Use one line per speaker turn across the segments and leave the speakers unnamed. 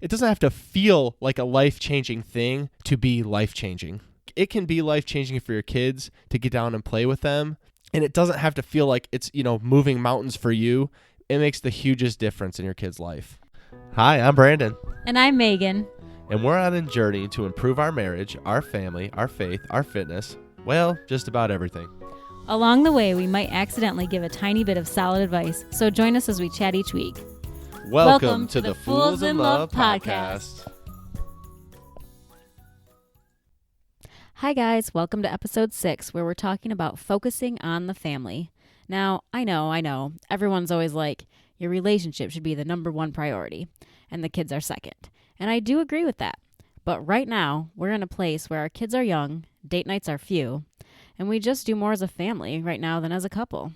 it doesn't have to feel like a life-changing thing to be life-changing. It can be life-changing for your kids to get down and play with them, and it doesn't have to feel like it's, moving mountains for you. It makes the hugest difference in your kid's life. Hi, I'm Brandon.
And I'm Megan.
And we're on a journey to improve our marriage, our family, our faith, our fitness, well, just about everything.
Along the way, we might accidentally give a tiny bit of solid advice, so join us as we chat each week.
Welcome to the Fools in Love podcast.
Hi guys, welcome to episode 6, where we're talking about focusing on the family. Now, I know, everyone's always like, your relationship should be the number one priority, and the kids are second. And I do agree with that. But right now, we're in a place where our kids are young, date nights are few, and we just do more as a family right now than as a couple.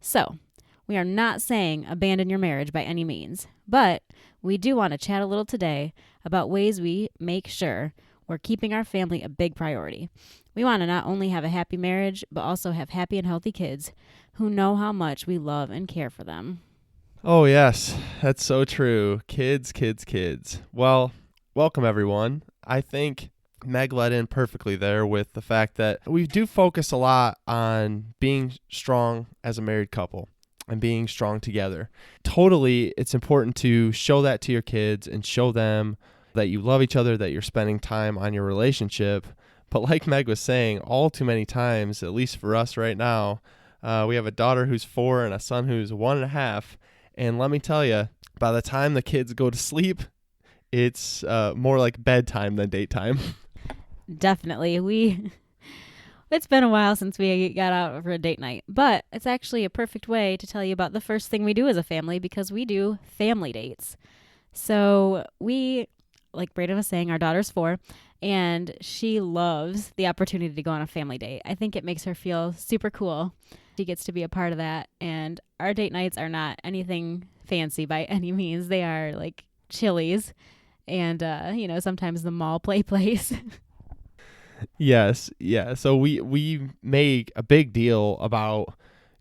So, we are not saying abandon your marriage by any means, but we do want to chat a little today about ways we make sure we're keeping our family a big priority. We want to not only have a happy marriage, but also have happy and healthy kids who know how much we love and care for them.
Oh, yes, that's so true. Kids. Well, welcome, everyone. I think Meg led in perfectly there with the fact that we do focus a lot on being strong as a married couple and being strong together. Totally, it's important to show that to your kids and show them that you love each other, that you're spending time on your relationship. But like Meg was saying, all too many times, at least for us right now, we have a daughter who's 4 and a son who's 1.5. And let me tell you, by the time the kids go to sleep, it's more like bedtime than date time.
Definitely. It's been a while since we got out for a date night, but it's actually a perfect way to tell you about the first thing we do as a family, because we do family dates. So we, like Brayden was saying, our daughter's 4, and she loves the opportunity to go on a family date. I think it makes her feel super cool. She gets to be a part of that, and our date nights are not anything fancy by any means. They are like Chili's and, sometimes the mall play place.
Yes. Yeah. So we make a big deal about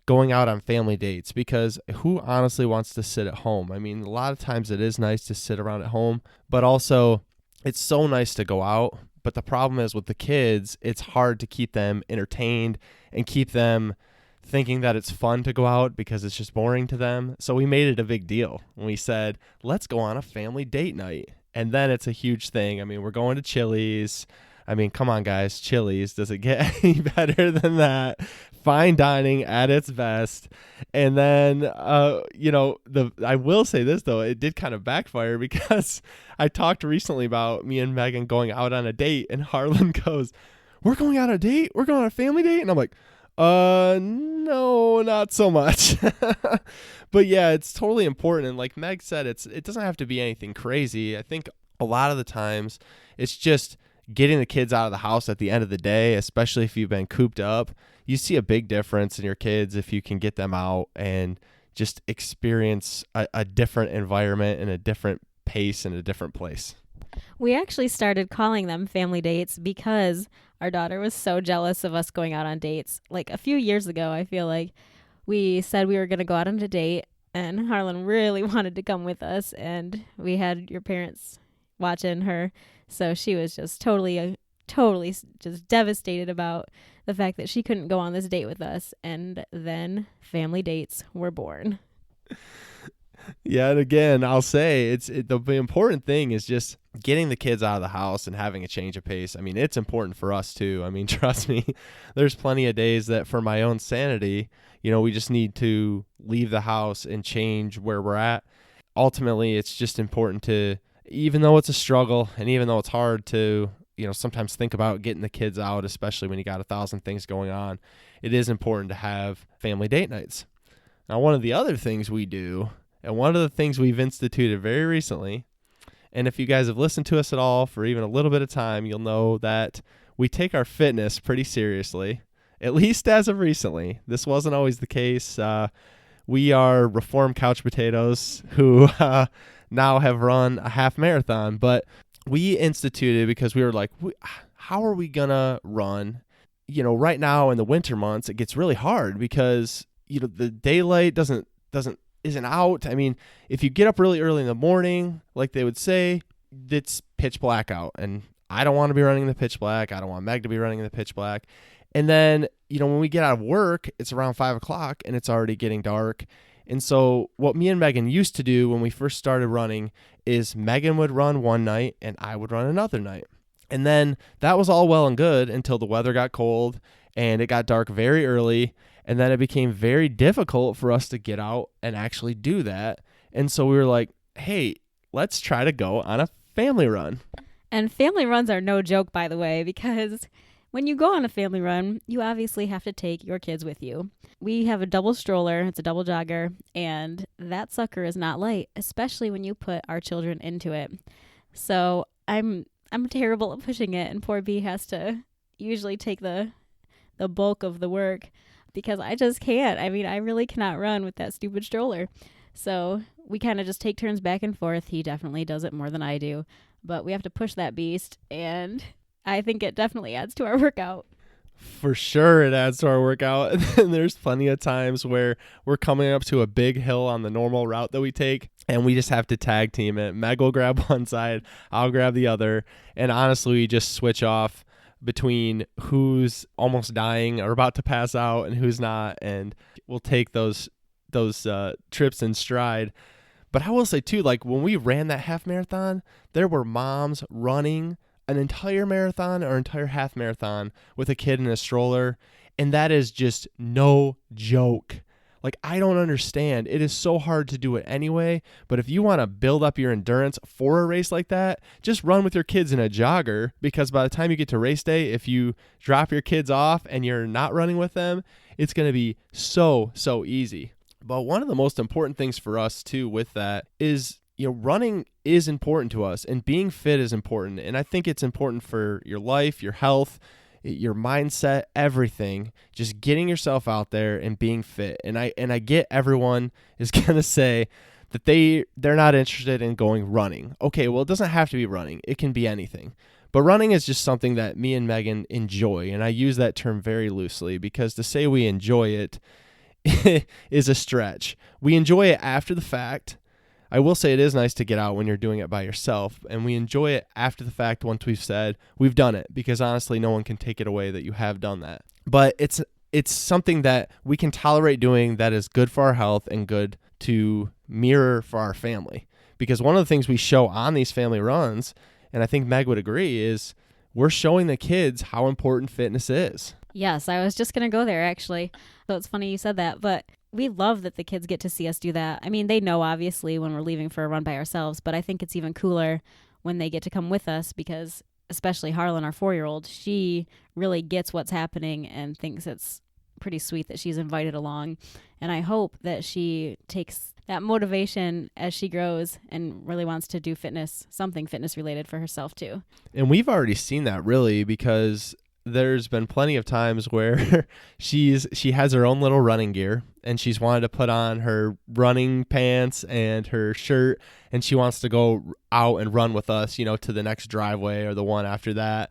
going out on family dates, because who honestly wants to sit at home? I mean, a lot of times it is nice to sit around at home, but also it's so nice to go out. But the problem is with the kids, it's hard to keep them entertained and keep them thinking that it's fun to go out, because it's just boring to them. So we made it a big deal. We said, let's go on a family date night. And then it's a huge thing. I mean, we're going to Chili's. I mean, come on, guys, Chili's. Does it get any better than that? Fine dining at its best. And then, I will say this, though. It did kind of backfire, because I talked recently about me and Megan going out on a date, and Harlan goes, we're going out on a date? We're going on a family date? And I'm like, no, not so much. But yeah, it's totally important. And like Meg said, it doesn't have to be anything crazy. I think a lot of the times it's just getting the kids out of the house at the end of the day, especially if you've been cooped up. You see a big difference in your kids if you can get them out and just experience a different environment and a different pace and a different place.
We actually started calling them family dates because our daughter was so jealous of us going out on dates. Like a few years ago, I feel like we said we were going to go out on a date, and Harlan really wanted to come with us, and we had your parents watching her. So she was just totally just devastated about the fact that she couldn't go on this date with us. And then family dates were born.
Yeah, and again, I'll say the important thing is just getting the kids out of the house and having a change of pace. I mean, it's important for us too. I mean, trust me, there's plenty of days that for my own sanity, we just need to leave the house and change where we're at. Ultimately, it's just important to, even though it's a struggle and even though it's hard to, sometimes think about getting the kids out, especially when you got 1,000 things going on, it is important to have family date nights. Now, one of the other things we do, and one of the things we've instituted very recently, and if you guys have listened to us at all for even a little bit of time, you'll know that we take our fitness pretty seriously, at least as of recently. This wasn't always the case. We are reformed couch potatoes who now have run a half marathon, but we instituted because we were like, how are we going to run? Right now in the winter months, it gets really hard because, the daylight isn't out. I mean, if you get up really early in the morning, like they would say, it's pitch black out. And I don't want to be running in the pitch black. I don't want Meg to be running in the pitch black. And then, when we get out of work, it's around 5 o'clock and it's already getting dark. And so what me and Megan used to do when we first started running is Megan would run one night and I would run another night. And then that was all well and good until the weather got cold and it got dark very early. And then it became very difficult for us to get out and actually do that. And so we were like, hey, let's try to go on a family run.
And family runs are no joke, by the way, because when you go on a family run, you obviously have to take your kids with you. We have a double stroller, it's a double jogger, and that sucker is not light, especially when you put our children into it. So I'm terrible at pushing it, and poor B has to usually take the bulk of the work because I just can't. I mean, I really cannot run with that stupid stroller. So we kind of just take turns back and forth. He definitely does it more than I do, but we have to push that beast, and I think it definitely adds to our workout.
For sure it adds to our workout. And there's plenty of times where we're coming up to a big hill on the normal route that we take and we just have to tag team it. Meg will grab one side, I'll grab the other, and honestly we just switch off between who's almost dying or about to pass out and who's not, and we'll take those trips in stride. But I will say too, like when we ran that half marathon, there were moms running an entire marathon or entire half marathon with a kid in a stroller, and that is just no joke. Like, I don't understand. It is so hard to do it anyway, but if you want to build up your endurance for a race like that, just run with your kids in a jogger, because by the time you get to race day, if you drop your kids off and you're not running with them, it's going to be so easy. But one of the most important things for us too with that is, running is important to us and being fit is important. And I think it's important for your life, your health, your mindset, everything. Just getting yourself out there and being fit. And I get everyone is going to say that they're not interested in going running. Okay, well, it doesn't have to be running. It can be anything. But running is just something that me and Megan enjoy. And I use that term very loosely because to say we enjoy it is a stretch. We enjoy it after the fact. I will say it is nice to get out when you're doing it by yourself, and we enjoy it after the fact once we've said we've done it, because honestly no one can take it away that you have done that. But it's something that we can tolerate doing that is good for our health and good to mirror for our family. Because one of the things we show on these family runs, and I think Meg would agree, is we're showing the kids how important fitness is.
Yes, I was just going to go there, actually. So it's funny you said that, but we love that the kids get to see us do that. I mean, they know, obviously, when we're leaving for a run by ourselves, but I think it's even cooler when they get to come with us because, especially Harlan, our 4-year-old, she really gets what's happening and thinks it's pretty sweet that she's invited along. And I hope that she takes that motivation as she grows and really wants to do something fitness related for herself too.
And we've already seen that, really, because there's been plenty of times where she has her own little running gear and she's wanted to put on her running pants and her shirt and she wants to go out and run with us, to the next driveway or the one after that.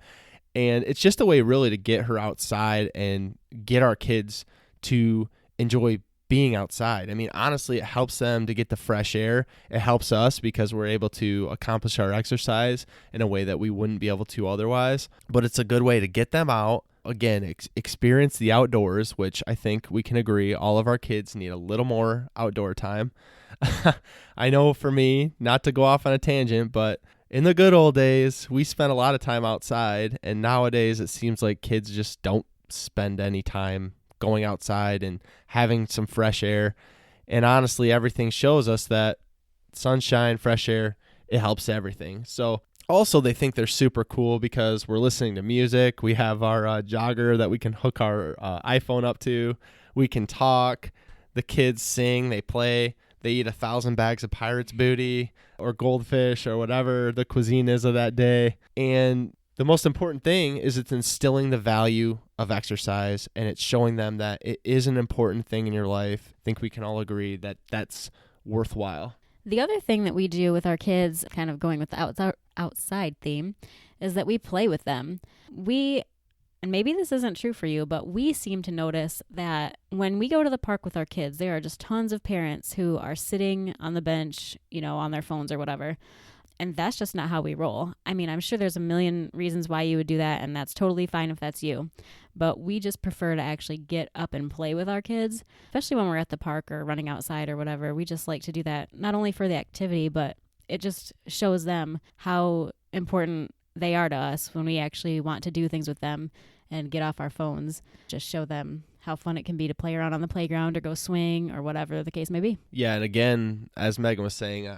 And it's just a way really to get her outside and get our kids to enjoy being outside. I mean, honestly, it helps them to get the fresh air. It helps us because we're able to accomplish our exercise in a way that we wouldn't be able to otherwise. But it's a good way to get them out. Again, experience the outdoors, which I think we can agree all of our kids need a little more outdoor time. I know for me, not to go off on a tangent, but in the good old days, we spent a lot of time outside. And nowadays, it seems like kids just don't spend any time going outside and having some fresh air. And honestly, everything shows us that sunshine, fresh air, it helps everything. So also they think they're super cool because we're listening to music. We have our jogger that we can hook our iPhone up to. We can talk. The kids sing, they play. They eat 1,000 bags of Pirates booty or goldfish or whatever the cuisine is of that day. And the most important thing is it's instilling the value of exercise, and it's showing them that it is an important thing in your life. I think we can all agree that that's worthwhile.
The other thing that we do with our kids, kind of going with the outside theme, is that we play with them. And maybe this isn't true for you, but we seem to notice that when we go to the park with our kids, there are just tons of parents who are sitting on the bench, on their phones or whatever. And that's just not how we roll. I mean, I'm sure there's a million reasons why you would do that, and that's totally fine if that's you. But we just prefer to actually get up and play with our kids, especially when we're at the park or running outside or whatever. We just like to do that, not only for the activity, but it just shows them how important they are to us when we actually want to do things with them and get off our phones. Just show them how fun it can be to play around on the playground or go swing or whatever the case may be.
Yeah, and again, as Megan was saying,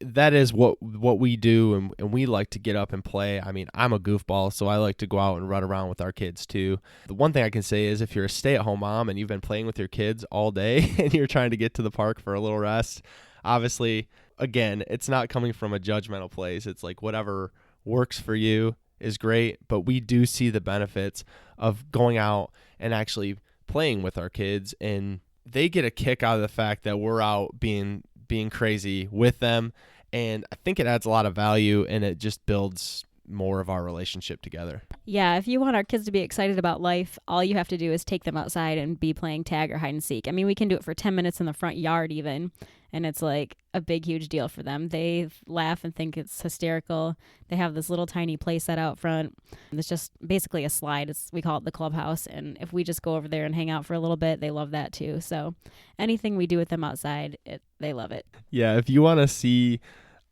that is what we do, and we like to get up and play. I mean, I'm a goofball, so I like to go out and run around with our kids too. The one thing I can say is if you're a stay-at-home mom and you've been playing with your kids all day and you're trying to get to the park for a little rest, obviously, again, it's not coming from a judgmental place. It's like whatever works for you is great, but we do see the benefits of going out and actually playing with our kids, and they get a kick out of the fact that we're out being crazy with them, and I think it adds a lot of value, and it just builds more of our relationship together.
Yeah, if you want our kids to be excited about life, all you have to do is take them outside and be playing tag or hide and seek. I mean, we can do it for 10 minutes in the front yard even, and it's like a big, huge deal for them. They laugh and think it's hysterical. They have this little tiny play set out front. It's just basically a slide. We call it the clubhouse, and if we just go over there and hang out for a little bit, they love that too. So anything we do with them outside, they love it.
Yeah, if you want to see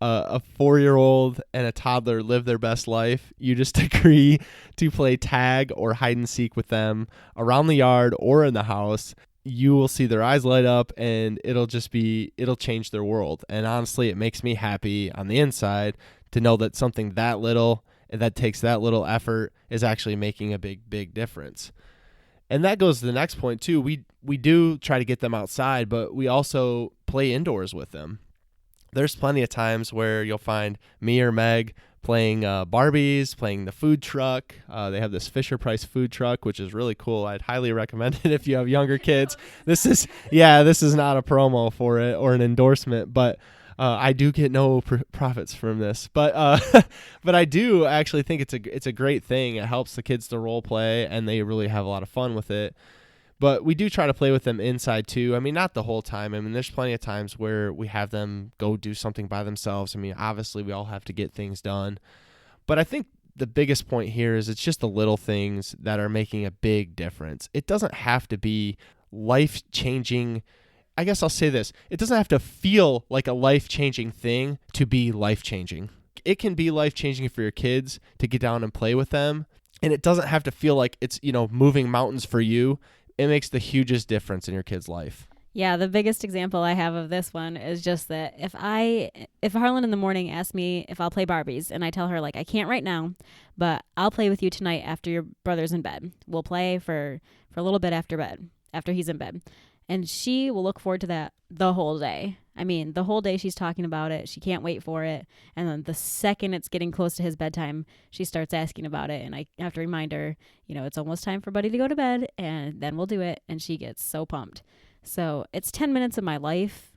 a 4-year-old and a toddler live their best life, you just agree to play tag or hide and seek with them around the yard or in the house. You will see their eyes light up, and it'll change their world. And honestly, it makes me happy on the inside to know that something that little and that takes that little effort is actually making a big, big difference. And that goes to the next point too. We do try to get them outside, but we also play indoors with them. There's plenty of times where you'll find me or Meg playing Barbies, playing the food truck. They have this Fisher-Price food truck, which is really cool. I'd highly recommend it if you have younger kids. This is not a promo for it or an endorsement, but I do get no profits from this. But but I do actually think it's a great thing. It helps the kids to role play, and they really have a lot of fun with it. But we do try to play with them inside too. I mean, not the whole time. I mean, there's plenty of times where we have them go do something by themselves. I mean, obviously we all have to get things done. But I think the biggest point here is it's just the little things that are making a big difference. It doesn't have to be life-changing. I guess I'll say this. It doesn't have to feel like a life-changing thing to be life-changing. It can be life-changing for your kids to get down and play with them. And it doesn't have to feel like it's, moving mountains for you. It makes the hugest difference in your kid's life.
Yeah, the biggest example I have of this one is just that if Harlan in the morning asks me if I'll play Barbies, and I tell her, like, I can't right now, but I'll play with you tonight after your brother's in bed. We'll play for a little bit after he's in bed. And she will look forward to that the whole day. I mean, the whole day she's talking about it. She can't wait for it. And then the second it's getting close to his bedtime, she starts asking about it. And I have to remind her, it's almost time for Buddy to go to bed, and then we'll do it. And she gets so pumped. So it's 10 minutes of my life,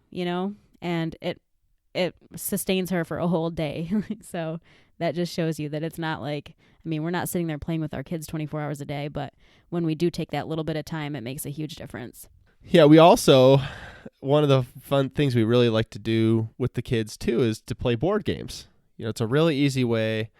and it sustains her for a whole day. So that just shows you that it's not like, we're not sitting there playing with our kids 24 hours a day, but when we do take that little bit of time, it makes a huge difference.
Yeah, we also, one of the fun things we really like to do with the kids too is to play board games. It's a really easy way.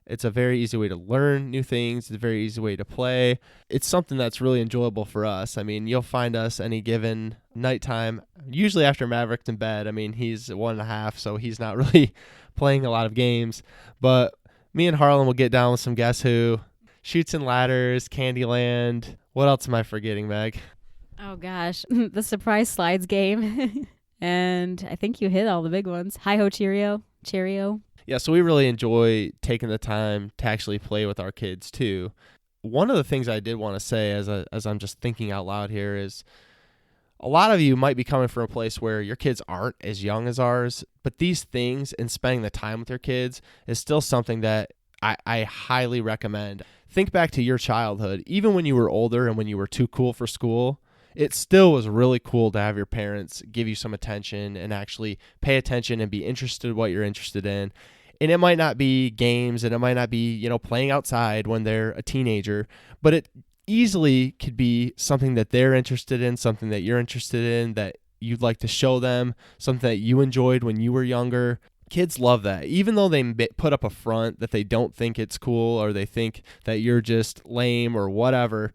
It's a very easy way to learn new things. It's a very easy way to play. It's something that's really enjoyable for us. I mean, you'll find us any given nighttime, usually after Maverick's in bed. I mean, he's 1.5, so he's not really playing a lot of games. But me and Harlan will get down with some Guess Who, Chutes and Ladders, Candyland. What else am I forgetting, Meg?
Oh, gosh. The surprise slides game. And I think you hit all the big ones. Hi-Ho Cheerio.
Yeah, so we really enjoy taking the time to actually play with our kids, too. One of the things I did want to say as I'm just thinking out loud here is a lot of you might be coming from a place where your kids aren't as young as ours, but these things and spending the time with your kids is still something that I highly recommend. Think back to your childhood. Even when you were older and when you were too cool for school, it still was really cool to have your parents give you some attention and actually pay attention and be interested in what you're interested in. And it might not be games, and it might not be, playing outside when they're a teenager, but it easily could be something that they're interested in, something that you're interested in, that you'd like to show them, something that you enjoyed when you were younger. Kids love that. Even though they put up a front that they don't think it's cool, or they think that you're just lame or whatever,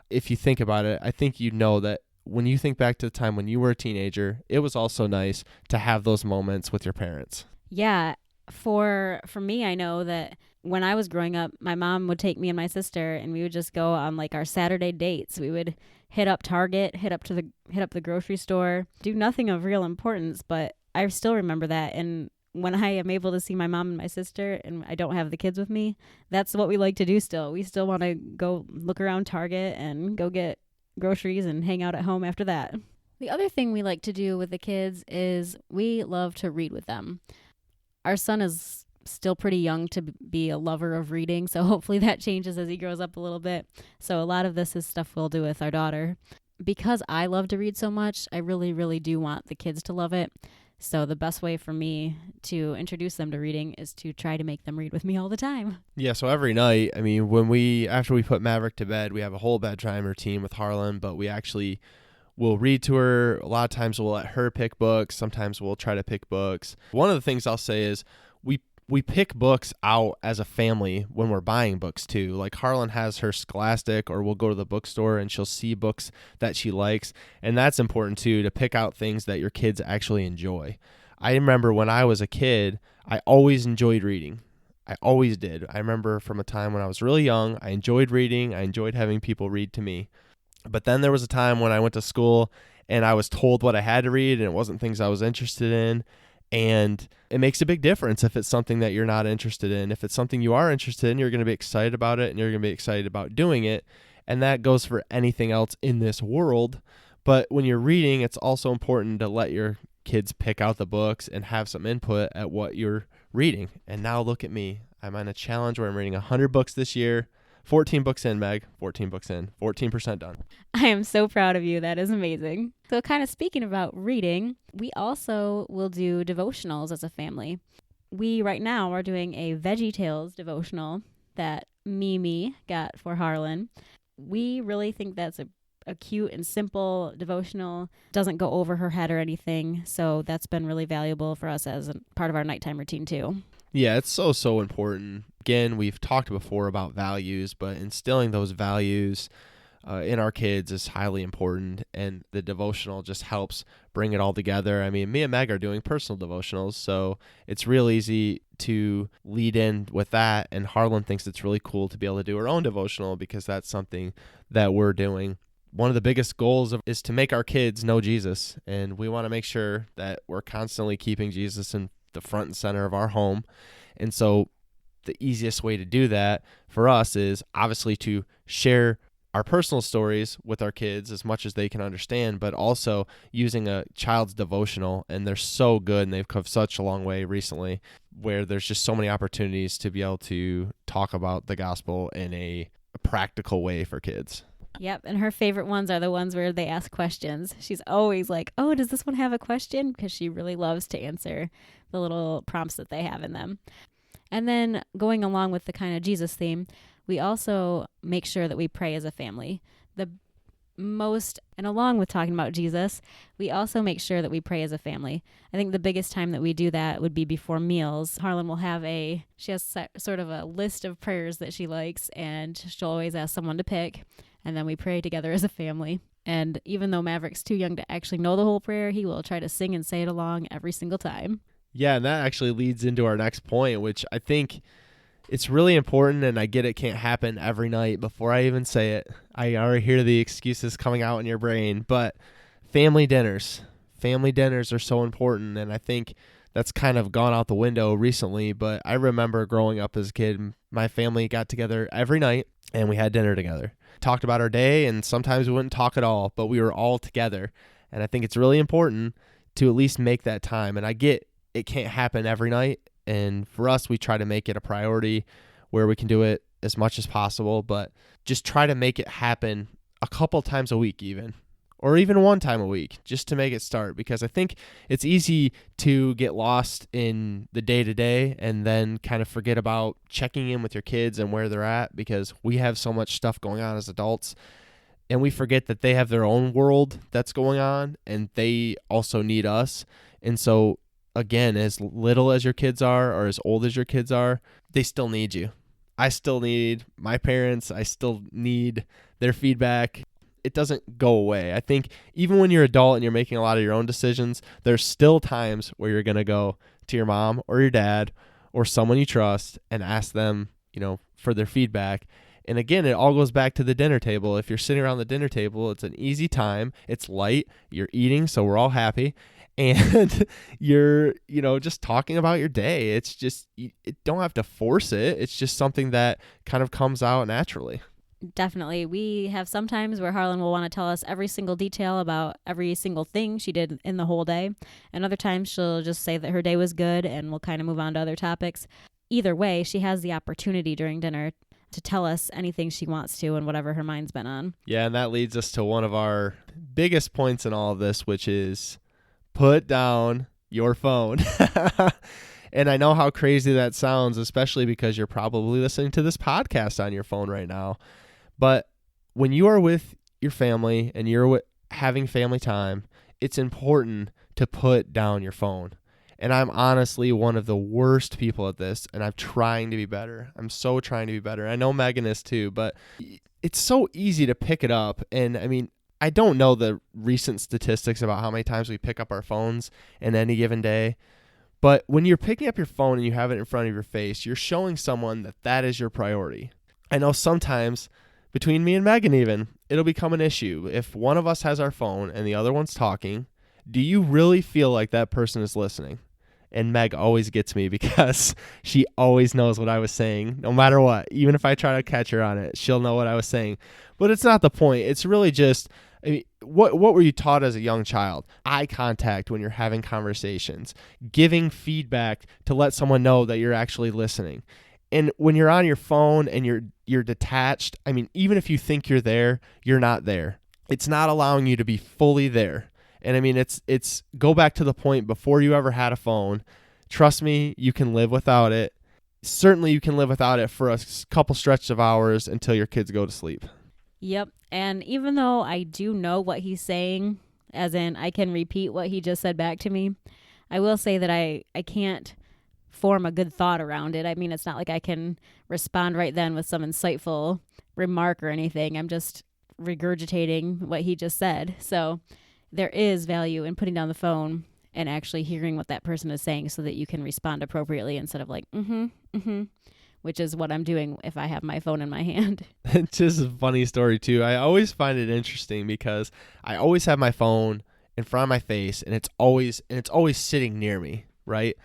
if you think about it, I think you know that when you think back to the time when you were a teenager, it was also nice to have those moments with your parents.
Yeah. For me, I know that when I was growing up, my mom would take me and my sister, and we would just go on like our Saturday dates. We would hit up Target, hit up the grocery store, do nothing of real importance, but I still remember that. And when I am able to see my mom and my sister and I don't have the kids with me, that's what we like to do still. We still want to go look around Target and go get groceries and hang out at home after that. The other thing we like to do with the kids is we love to read with them. Our son is still pretty young to be a lover of reading, so hopefully that changes as he grows up a little bit. So a lot of this is stuff we'll do with our daughter. Because I love to read so much, I really, really do want the kids to love it. So the best way for me to introduce them to reading is to try to make them read with me all the time.
Yeah, so every night, I mean, after we put Maverick to bed, we have a whole bedtime routine with Harlan, but we actually will read to her. A lot of times we'll let her pick books. Sometimes we'll try to pick books. One of the things I'll say is we pick books out as a family when we're buying books too. Like Harlan has her Scholastic, or we'll go to the bookstore and she'll see books that she likes. And that's important too, to pick out things that your kids actually enjoy. I remember when I was a kid, I always enjoyed reading. I always did. I remember from a time when I was really young, I enjoyed reading. I enjoyed having people read to me. But then there was a time when I went to school and I was told what I had to read, and it wasn't things I was interested in. And it makes a big difference if it's something that you're not interested in. If it's something you are interested in, you're going to be excited about it, and you're going to be excited about doing it. And that goes for anything else in this world. But when you're reading, it's also important to let your kids pick out the books and have some input at what you're reading. And now look at me. I'm on a challenge where I'm reading 100 books this year. 14 books in, Meg. 14 books in. 14% done.
I am so proud of you. That is amazing. So kind of speaking about reading, we also will do devotionals as a family. We right now are doing a Veggie Tales devotional that Mimi got for Harlan. We really think that's a cute and simple devotional. Doesn't go over her head or anything. So that's been really valuable for us as a part of our nighttime routine too.
Yeah, it's so important. Again, we've talked before about values, but instilling those values in our kids is highly important, and the devotional just helps bring it all together. I mean, me and Meg are doing personal devotionals, so it's real easy to lead in with that, and Harlan thinks it's really cool to be able to do her own devotional because that's something that we're doing. One of the biggest goals is to make our kids know Jesus, and we want to make sure that we're constantly keeping Jesus in the front and center of our home. And so the easiest way to do that for us is obviously to share our personal stories with our kids as much as they can understand, but also using a child's devotional. And they're so good, and they've come such a long way recently, where there's just so many opportunities to be able to talk about the gospel in a practical way for kids.
Yep, and her favorite ones are the ones where they ask questions. She's always like, oh, does this one have a question? Because she really loves to answer the little prompts that they have in them. And then going along with the kind of Jesus theme, we also make sure that we pray as a family. And along with talking about Jesus, we also make sure that we pray as a family. I think the biggest time that we do that would be before meals. Harlan will have she has sort of a list of prayers that she likes, and she'll always ask someone to pick. And then we pray together as a family. And even though Maverick's too young to actually know the whole prayer, he will try to sing and say it along every single time.
Yeah, and that actually leads into our next point, which I think it's really important, and I get it can't happen every night. Before I even say it, I already hear the excuses coming out in your brain, but family dinners. Family dinners are so important, and I think that's kind of gone out the window recently, but I remember growing up as a kid, my family got together every night, and we had dinner together. Talked about our day, and sometimes we wouldn't talk at all, but we were all together. And I think it's really important to at least make that time. And I get it can't happen every night, and for us, we try to make it a priority where we can do it as much as possible, but just try to make it happen a couple times a week even, or even one time a week, just to make it start, because I think it's easy to get lost in the day-to-day and then kind of forget about checking in with your kids and where they're at, because we have so much stuff going on as adults, and we forget that they have their own world that's going on and they also need us. And so again, as little as your kids are or as old as your kids are, they still need you. I still need my parents. I still need their feedback. It doesn't go away. I think even when you're an adult and you're making a lot of your own decisions, there's still times where you're going to go to your mom or your dad or someone you trust and ask them, for their feedback. And again, it all goes back to the dinner table. If you're sitting around the dinner table, it's an easy time. It's light. You're eating, so we're all happy. And you're, just talking about your day. It's just, you don't have to force it. It's just something that kind of comes out naturally.
Definitely. We have some times where Harlan will want to tell us every single detail about every single thing she did in the whole day. And other times she'll just say that her day was good and we'll kind of move on to other topics. Either way, she has the opportunity during dinner to tell us anything she wants to and whatever her mind's been on.
Yeah, and that leads us to one of our biggest points in all of this, which is put down your phone. And I know how crazy that sounds, especially because you're probably listening to this podcast on your phone right now. But when you are with your family and you're having family time, it's important to put down your phone. And I'm honestly one of the worst people at this, and I'm trying to be better. I'm so trying to be better. I know Megan is too, but it's so easy to pick it up. And I mean, I don't know the recent statistics about how many times we pick up our phones in any given day. But when you're picking up your phone and you have it in front of your face, you're showing someone that that is your priority. I know sometimes between me and Megan even, it'll become an issue. If one of us has our phone and the other one's talking, do you really feel like that person is listening? And Meg always gets me because she always knows what I was saying, no matter what. Even if I try to catch her on it, she'll know what I was saying. But it's not the point. It's really just, what were you taught as a young child? Eye contact when you're having conversations, giving feedback to let someone know that you're actually listening. And when you're on your phone and you're detached, even if you think you're there, you're not there. It's not allowing you to be fully there. And it's go back to the point before you ever had a phone. Trust me, you can live without it. Certainly you can live without it for a couple stretch of hours until your kids go to sleep.
Yep. And even though I do know what he's saying, as in I can repeat what he just said back to me, I will say that I can't form a good thought around it. It's not like I can respond right then with some insightful remark or anything. I'm just regurgitating what he just said. So there is value in putting down the phone and actually hearing what that person is saying so that you can respond appropriately instead of like, which is what I'm doing if I have my phone in my hand.
It's just a funny story too. I always find it interesting because I always have my phone in front of my face and it's always sitting near me, right?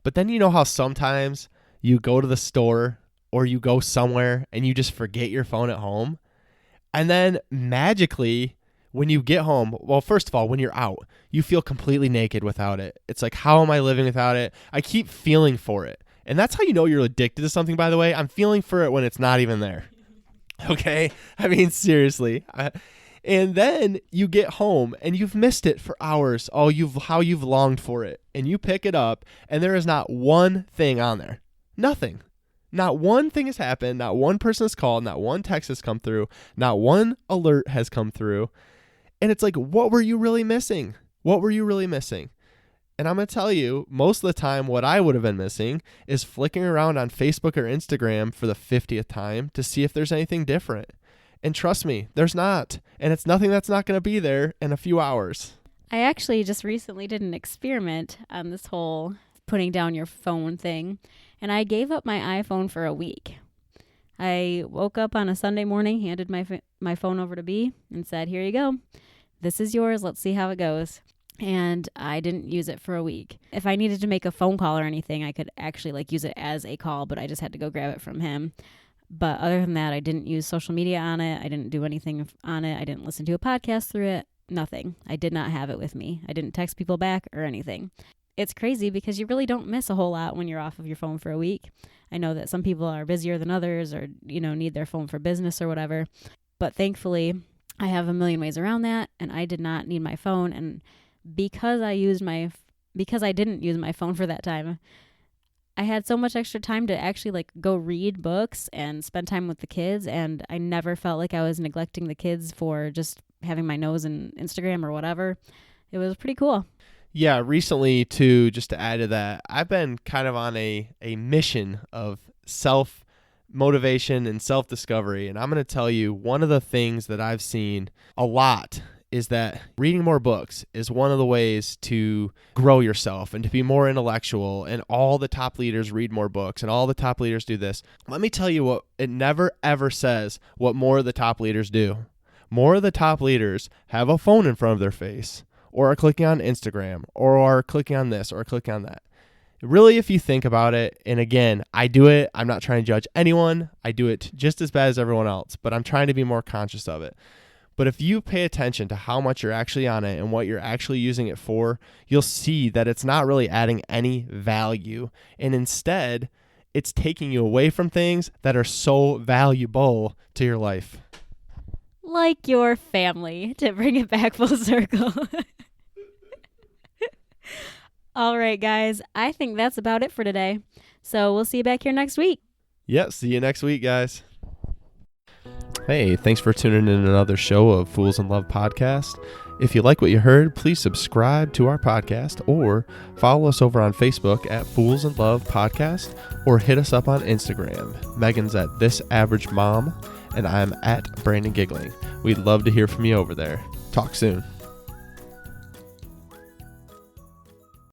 But then you know how sometimes you go to the store or you go somewhere and you just forget your phone at home? And then magically, when you get home, well, first of all, when you're out, you feel completely naked without it. It's like, how am I living without it? I keep feeling for it. And that's how you know you're addicted to something, by the way. I'm feeling for it when it's not even there. Okay? Seriously. And then you get home and you've missed it for hours. How you've longed for it. And you pick it up and there is not one thing on there. Nothing. Not one thing has happened. Not one person has called. Not one text has come through. Not one alert has come through. And it's like, what were you really missing? What were you really missing? And I'm going to tell you, most of the time, what I would have been missing is flicking around on Facebook or Instagram for the 50th time to see if there's anything different. And trust me, there's not. And it's nothing that's not going to be there in a few hours.
I actually just recently did an experiment on this whole putting down your phone thing. And I gave up my iPhone for a week. I woke up on a Sunday morning, handed my phone over to B and said, here you go. This is yours. Let's see how it goes. And I didn't use it for a week. If I needed to make a phone call or anything, I could actually use it as a call, but I just had to go grab it from him. But other than that, I didn't use social media on it. I didn't do anything on it. I didn't listen to a podcast through it. Nothing. I did not have it with me. I didn't text people back or anything. It's crazy because you really don't miss a whole lot when you're off of your phone for a week. I know that some people are busier than others or, need their phone for business or whatever. But thankfully, I have a million ways around that, and I did not need my phone. And because I didn't use my phone for that time, I had so much extra time to actually like go read books and spend time with the kids, and I never felt like I was neglecting the kids for just having my nose in Instagram or whatever. It was pretty cool.
Yeah, recently too, just to add to that, I've been kind of on a mission of self-motivation and self-discovery. And I'm going to tell you, one of the things that I've seen a lot is that reading more books is one of the ways to grow yourself and to be more intellectual. And all the top leaders read more books and all the top leaders do this. Let me tell you what, it never ever says what more of the top leaders do. More of the top leaders have a phone in front of their face, or are clicking on Instagram, or are clicking on this, or clicking on that. Really, if you think about it, and again, I do it, I'm not trying to judge anyone, I do it just as bad as everyone else, but I'm trying to be more conscious of it. But if you pay attention to how much you're actually on it and what you're actually using it for, you'll see that it's not really adding any value. And instead, it's taking you away from things that are so valuable to your life.
Like your family, to bring it back full circle. All right, guys. I think that's about it for today. So we'll see you back here next week.
Yep, see you next week, guys. Hey, thanks for tuning in another show of Fools in Love podcast. If you like what you heard, please subscribe to our podcast or follow us over on Facebook at Fools in Love Podcast, or hit us up on Instagram. Megan's at This Average Mom, and I'm at Brandon Giggling. We'd love to hear from you over there. Talk soon.